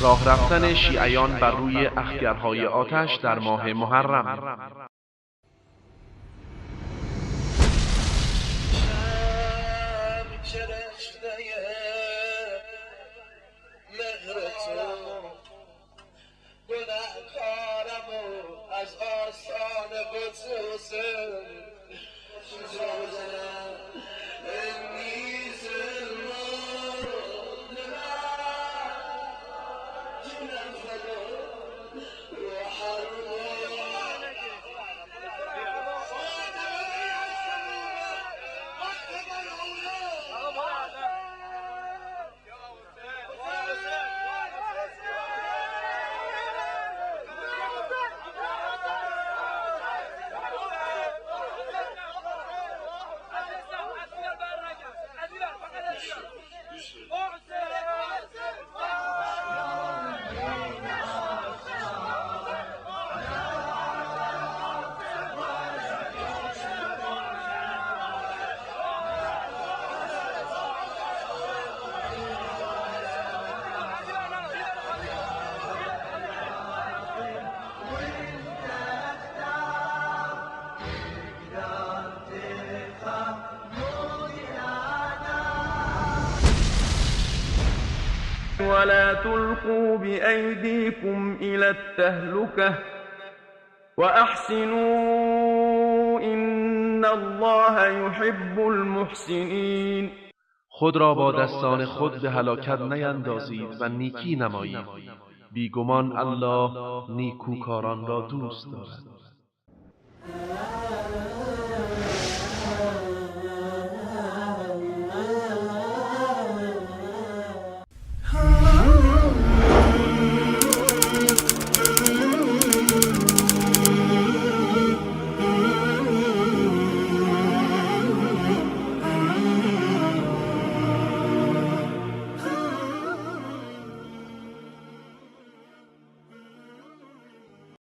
راه رفتن شیعیان بر روی اخگرهای آتش در ماه محرم. ولا تلقوا بأيديكم إلى التهلكة وأحسنوا إن الله يحب المحسنين. خود را با دستان خود به هلاکت نیندازید و نیکی نمایید. بیگمان الله نیکوکاران را دوست دارد.